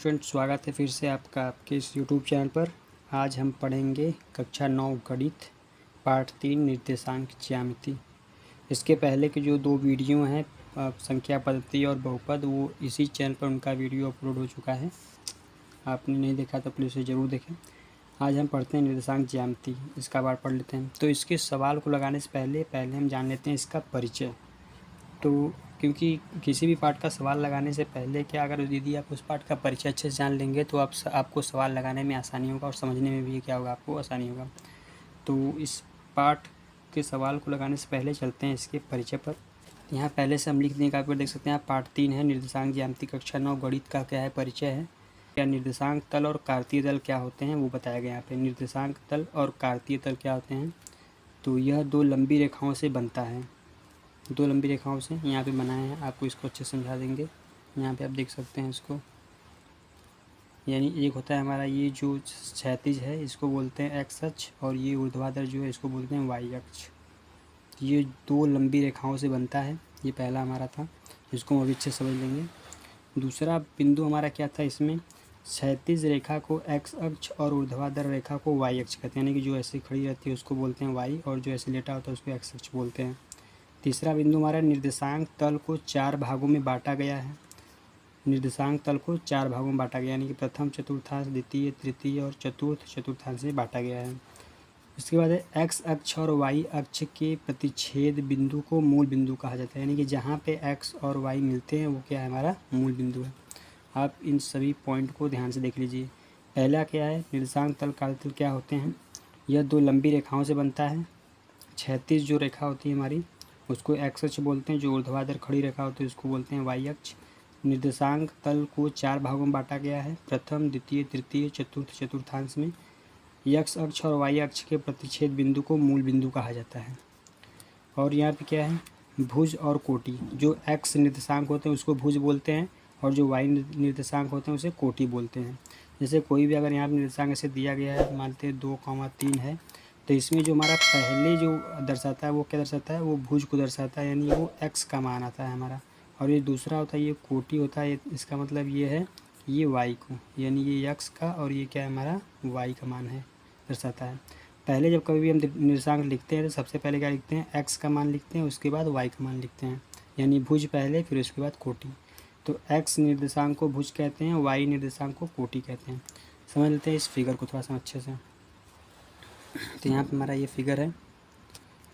Student, स्वागत है फिर से आपका आपके इस यूट्यूब चैनल पर। आज हम पढ़ेंगे कक्षा 9 गणित पार्ट 3 निर्देशांक ज्यामिति। इसके पहले के जो 2 वीडियो हैं संख्या पद्धति और बहुपद, वो इसी चैनल पर उनका वीडियो अपलोड हो चुका है। आपने नहीं देखा तो प्लीज़ ज़रूर देखें। आज हम पढ़ते हैं निर्देशांक ज्यामिति, इसका पार्ट पढ़ लेते हैं। तो इसके सवाल को लगाने से पहले हम जान लेते हैं इसका परिचय। तो क्योंकि किसी भी पार्ट का सवाल लगाने से पहले क्या, अगर यदि आप उस पार्ट का परिचय अच्छे से जान लेंगे तो आपको सवाल लगाने में आसानी होगा और समझने में भी क्या होगा, आपको आसानी होगा। तो इस पार्ट के सवाल को लगाने से पहले चलते हैं इसके परिचय पर। यहाँ पहले से हम लिख देंगे, आप देख सकते हैं पार्ट 3 है निर्देशांक ज्यामिति कक्षा 9 गणित का क्या है, परिचय है। क्या निर्देशांक तल और कार्तीय तल क्या होते हैं वो बताया गया यहाँ पे। निर्देशांक तल और कार्तीय तल क्या होते हैं, तो यह 2 लंबी रेखाओं से बनता है। 2 लंबी रेखाओं से यहाँ पे बनाए हैं, आपको इसको अच्छे से समझा देंगे। यहाँ पे आप देख सकते हैं इसको, यानी एक होता है हमारा ये जो क्षैतिज है इसको बोलते हैं एक्स अक्ष, और ये ऊर्ध्वाधर जो है इसको बोलते हैं वाई अक्ष। ये 2 लंबी रेखाओं से बनता है, ये पहला हमारा था, इसको हम अभी अच्छे समझ लेंगे। दूसरा बिंदु हमारा क्या था, इसमें क्षैतिज रेखा को एक्स अक्ष और ऊर्ध्वाधर रेखा को वाई अक्ष कहते हैं, यानी कि जो ऐसे खड़ी रहती है उसको बोलते हैं वाई, और जो ऐसे लेटा होता है उसको एक्स अक्ष बोलते हैं। तीसरा बिंदु हमारा निर्देशांक तल को 4 भागों में बांटा गया है। निर्देशांक तल को 4 भागों में बांटा गया, यानी कि प्रथम चतुर्थांश, द्वितीय, तृतीय और चतुर्थ चतुर्थांश में बांटा गया है। इसके बाद है एक्स अक्ष और वाई अक्ष के प्रतिच्छेद बिंदु को मूल बिंदु कहा जाता है, यानी कि जहाँ पे एक्स और वाई मिलते हैं वो क्या है, हमारा मूल बिंदु है। आप इन सभी पॉइंट को ध्यान से देख लीजिए। पहला क्या है, निर्देशांक तल कार्तीय तल क्या होते हैं। यह 2 लंबी रेखाओं से बनता है। क्षैतिज जो रेखा होती है हमारी उसको एक्स अक्ष बोलते हैं, जो ऊर्ध्वाधर खड़ी रेखा होती है उसको बोलते हैं वाई अक्ष। निर्देशांक तल को 4 भागों में बांटा गया है, प्रथम, द्वितीय, तृतीय, चतुर्थ चतुर्थांश में। एक्स अक्ष और वाई अक्ष के प्रतिच्छेद बिंदु को मूल बिंदु कहा जाता है। और यहाँ पे क्या है, भुज और कोटि। जो एक्स निर्देशांक होते हैं उसको भुज बोलते हैं, और जो वाई निर्देशांक होते हैं उसे कोटि बोलते हैं। जैसे कोई भी अगर यहाँ पर निर्देशांक ऐसे दिया गया है, मानते हैं 2,3 है, तो इसमें जो हमारा पहले जो दर्शाता है वो क्या दर्शाता है, वो भुज को दर्शाता है, यानी वो एक्स का मान आता है हमारा। और ये दूसरा होता है ये कोटि होता है, इसका मतलब ये है ये वाई को, यानी ये एक्स का और ये क्या है हमारा वाई का मान है, दर्शाता है। पहले जब कभी भी हम निर्देशांक लिखते हैं तो सबसे पहले क्या लिखते हैं, एक्स का मान लिखते हैं, उसके बाद वाई का मान लिखते हैं, यानी भुज पहले फिर उसके बाद कोटि। तो एक्स निर्देशांक को भुज कहते हैं, वाई निर्देशांक को कोटि कहते हैं। समझ लेते हैं इस फिगर को थोड़ा सा अच्छे से। तो यहाँ पे हमारा ये फिगर है,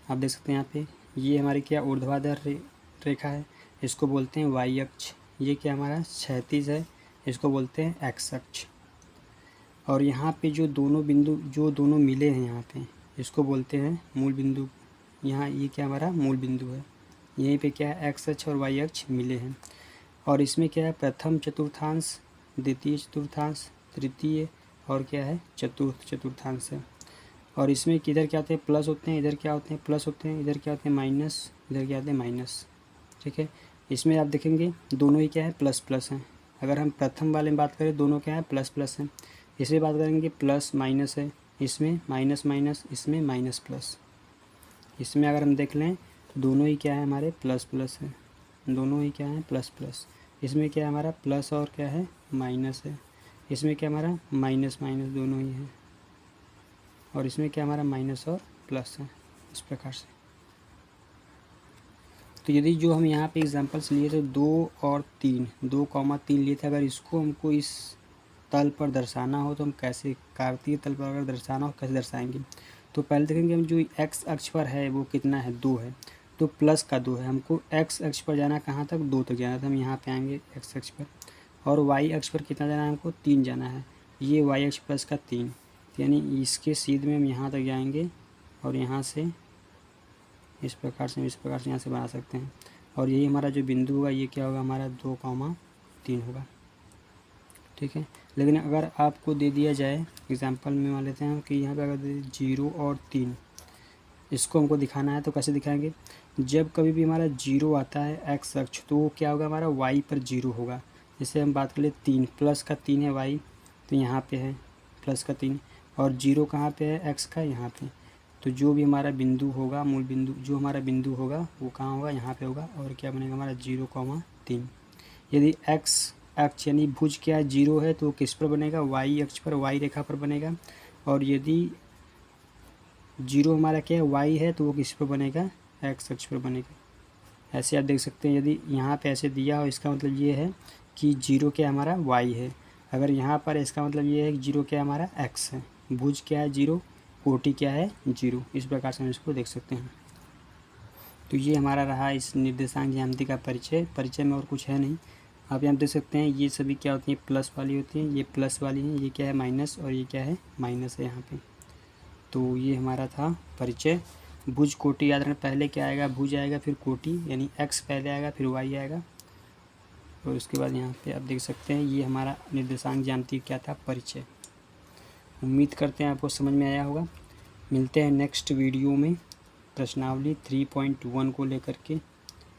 आप देख सकते हैं यहाँ पे ये हमारी क्या ऊर्ध्वाधर रेखा है, इसको बोलते हैं वाई अक्ष। ये क्या हमारा क्षैतिज है, इसको बोलते हैं एक्स अक्ष। और यहाँ पे जो दोनों बिंदु जो दोनों मिले हैं यहाँ पे, इसको बोलते हैं मूल बिंदु। यहाँ ये क्या हमारा मूल बिंदु है, यहीं पे क्या है एक्स अक्ष और वाई अक्ष मिले हैं। और इसमें क्या है, प्रथम चतुर्थांश, द्वितीय चतुर्थांश, तृतीय और क्या है चतुर्थ चतुर्थांश है। और इसमें किधर क्या होते हैं, प्लस होते हैं, इधर क्या होते हैं प्लस होते हैं, इधर क्या होते हैं माइनस, इधर क्या होते हैं माइनस। ठीक है, इसमें आप देखेंगे दोनों ही क्या है प्लस प्लस हैं। अगर हम प्रथम वाले में बात करें दोनों क्या है प्लस प्लस हैं। इसमें बात करेंगे प्लस माइनस है, इसमें माइनस माइनस, इसमें माइनस प्लस। इसमें अगर हम देख लें दोनों ही क्या है हमारे प्लस प्लस है, दोनों ही क्या है प्लस प्लस। इसमें क्या है हमारा प्लस और क्या है माइनस है, इसमें क्या हमारा माइनस माइनस दोनों ही है, और इसमें क्या हमारा माइनस और प्लस है, इस प्रकार से। तो यदि जो हम यहाँ पे एग्जांपल्स लिए थे 2 और 3, 2,3 लिए थे, अगर इसको हमको इस तल पर दर्शाना हो तो हम कैसे, कार्तीय तल पर अगर दर्शाना हो कैसे दर्शाएंगे। तो पहले देखेंगे हम जो एक्स अक्ष पर है वो कितना है 2 है, तो प्लस का 2 है। हमको एक्स अक्ष पर जाना कहाँ तक, 2 तक जाना था, हम यहाँ पे आएंगे एक्स अक्ष पर। और वाई अक्ष पर कितना जाना है हमको, 3 जाना है, ये वाई अक्ष प्लस का 3, यानी इसके सीध में हम यहाँ तक जाएंगे, और यहाँ से इस प्रकार से यहाँ से बना सकते हैं। और यही हमारा जो बिंदु होगा ये क्या होगा हमारा 2,3 होगा। ठीक है, लेकिन अगर आपको दे दिया जाए एग्जांपल में मान लेते हैं कि यहाँ पे अगर दे 0 और 3, इसको हमको दिखाना है तो कैसे दिखाएंगे। जब कभी भी हमारा 0 आता है एक्स अक्ष तो वो क्या होगा हमारा वाई पर 0 होगा। जैसे हम बात कर ले 3 प्लस का 3 है वाई, तो यहाँ पे है प्लस का 3, और 0 कहाँ पे है एक्स का यहाँ पे। तो जो भी हमारा बिंदु होगा मूल बिंदु, जो हमारा बिंदु होगा वो कहाँ होगा यहाँ पे होगा, और क्या बनेगा हमारा 0,3। यदि एक्स अक्ष यानी भुज क्या है 0 है तो वो किस पर बनेगा, वाई अक्ष पर, वाई रेखा पर बनेगा। और यदि 0 हमारा क्या है वाई है तो वो किस पर बनेगा, एक्स अक्ष पर बनेगा। ऐसे आप देख सकते हैं यदि यहाँ पे ऐसे दिया हो इसका मतलब ये है कि 0 क्या हमारा वाई है, अगर यहाँ पर इसका मतलब ये है कि 0 क्या हमारा एक्स है, भुज क्या है 0, कोटि क्या है 0। इस प्रकार से हम इसको देख सकते हैं। तो ये हमारा रहा इस निर्देशांक ज्यामिति का परिचय में और कुछ है नहीं। आप यहाँ देख सकते हैं ये सभी क्या होती हैं, प्लस वाली होती हैं, ये प्लस वाली हैं, ये क्या है माइनस, और ये क्या है माइनस है यहाँ पे। तो ये हमारा था परिचय। भुज कोटि याद रखना, पहले क्या आएगा भुज आएगा, फिर कोटि यानी एक्स पहले आएगा, फिर वाई आएगा, और उसके बाद यहाँ पे आप देख सकते हैं ये हमारा निर्देशांक ज्यामिति क्या था, परिचय। उम्मीद करते हैं आपको समझ में आया होगा। मिलते हैं नेक्स्ट वीडियो में प्रश्नावली 3.1 को लेकर के।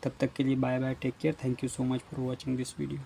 तब तक के लिए bye bye, take care, thank you so much for watching this video.